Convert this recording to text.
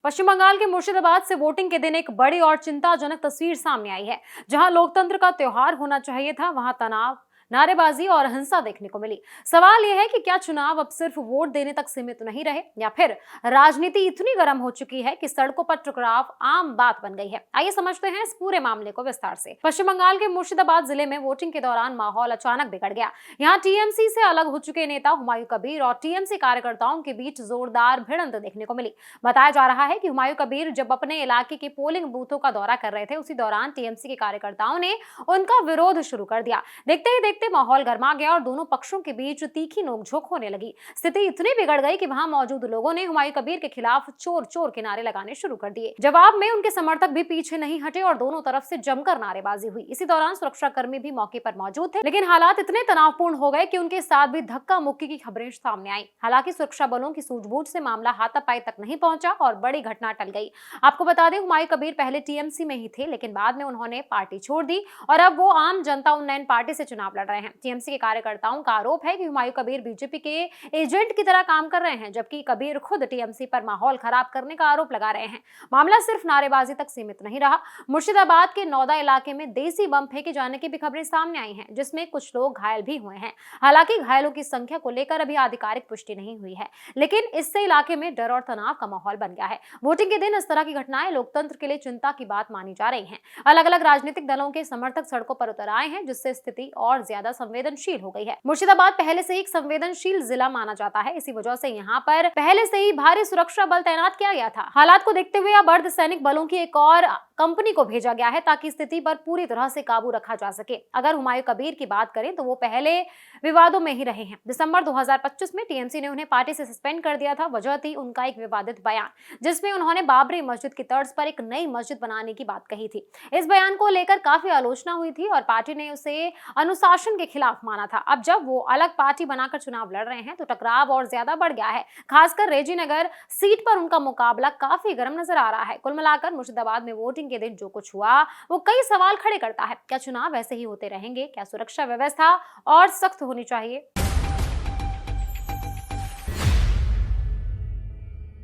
पश्चिम बंगाल के मुर्शिदाबाद से वोटिंग के दिन एक बड़ी और चिंताजनक तस्वीर सामने आई है। जहां लोकतंत्र का त्योहार होना चाहिए था, वहां तनाव, नारेबाजी और हिंसा देखने को मिली। सवाल यह है कि क्या चुनाव अब सिर्फ वोट देने तक सीमित नहीं रहे, या फिर राजनीति इतनी गर्म हो चुकी है कि सड़कों पर टकराव आम बात बन गई है। आइए समझते हैं इस पूरे मामले को विस्तार से। पश्चिम बंगाल के मुर्शिदाबाद जिले में वोटिंग के दौरान माहौल अचानक बिगड़ गया। यहाँ टीएमसी से अलग हो चुके नेता हुमायूं कबीर और टीएमसी कार्यकर्ताओं के बीच जोरदार भिड़ंत देखने को मिली। बताया जा रहा है कि हुमायूं कबीर जब अपने इलाके के पोलिंग बूथों का दौरा कर रहे थे, उसी दौरान टीएमसी के कार्यकर्ताओं ने उनका विरोध शुरू कर दिया। देखते ही देखते माहौल गर्मा गया और दोनों पक्षों के बीच तीखी नोकझोंक होने लगी। स्थिति इतनी बिगड़ गई कि वहां मौजूद लोगों ने हुमायूं कबीर के खिलाफ चोर चोर के नारे लगाने शुरू कर दिए। जवाब में उनके समर्थक भी पीछे नहीं हटे और दोनों तरफ से जमकर नारेबाजी हुई। इसी दौरान सुरक्षाकर्मी भी मौके पर मौजूद थे, लेकिन हालात इतने तनावपूर्ण हो गए कि उनके साथ भी धक्का मुक्की की खबरें सामने आई। हालांकि सुरक्षा बलों की सूझबूझ से मामला हाथापाई तक नहीं पहुंचा और बड़ी घटना टल गई। आपको बता दें, हुमायूं कबीर पहले टीएमसी में ही थे, लेकिन बाद में उन्होंने पार्टी छोड़ दी और अब वो आम जनता उन्नयन पार्टी से चुनाव लड़ रहे हैं। टीएमसी के कार्यकर्ताओं का आरोप है कि हुमायूं कबीर बीजेपी के एजेंट की तरह काम कर रहे हैं, जबकि कबीर खुद टीएमसी पर माहौल खराब करने का आरोप लगा रहे हैं। मामला सिर्फ नारेबाजी तक सीमित नहीं रहा। मुर्शिदाबाद के नौदा इलाके में देसी बम फेंके जाने की भी खबरें सामने आई हैं, जिसमें कुछ लोग घायल भी हुए हैं। हालांकि घायलों की संख्या को लेकर अभी आधिकारिक पुष्टि नहीं हुई है, लेकिन इससे इलाके में डर और तनाव का माहौल बन गया है। वोटिंग के दिन इस तरह की घटनाएं लोकतंत्र के लिए चिंता की बात मानी जा रही हैं। अलग अलग राजनीतिक दलों के समर्थक सड़कों पर उतर आए हैं, जिससे स्थिति और ज्यादा संवेदनशील हो गई है। मुर्शिदाबाद पहले से ही एक संवेदनशील जिला माना जाता है, इसी वजह से यहाँ पर पहले से ही भारी सुरक्षा बल तैनात किया गया था। हालात को देखते हुए अब अर्धसैनिक बलों की एक और कंपनी को भेजा गया है, ताकि स्थिति पर पूरी तरह से काबू रखा जा सके। अगर हुमायूं कबीर की बात करें तो वो पहले विवादों में ही रहे हैं। दिसंबर 2025 में टीएमसी ने उन्हें पार्टी से सस्पेंड कर दिया था। वजह थी उनका एक विवादित बयान, जिसमें उन्होंने बाबरी मस्जिद की तर्ज पर एक नई मस्जिद बनाने की बात कही थी। इस बयान को लेकर काफी आलोचना हुई थी और पार्टी ने उसे अनुशासन के खिलाफ माना था। अब जब वो अलग पार्टी बनाकर चुनाव लड़ रहे हैं तो टकराव और ज्यादा बढ़ गया है। खासकर रेजीनगर सीट पर उनका मुकाबला काफी गर्म नजर आ रहा है। कुल मिलाकर मुर्शिदाबाद में वोटिंग के दिन जो कुछ हुआ वो कई सवाल खड़े करता है। क्या चुनाव ऐसे ही होते रहेंगे? क्या सुरक्षा व्यवस्था और सख्त होनी चाहिए?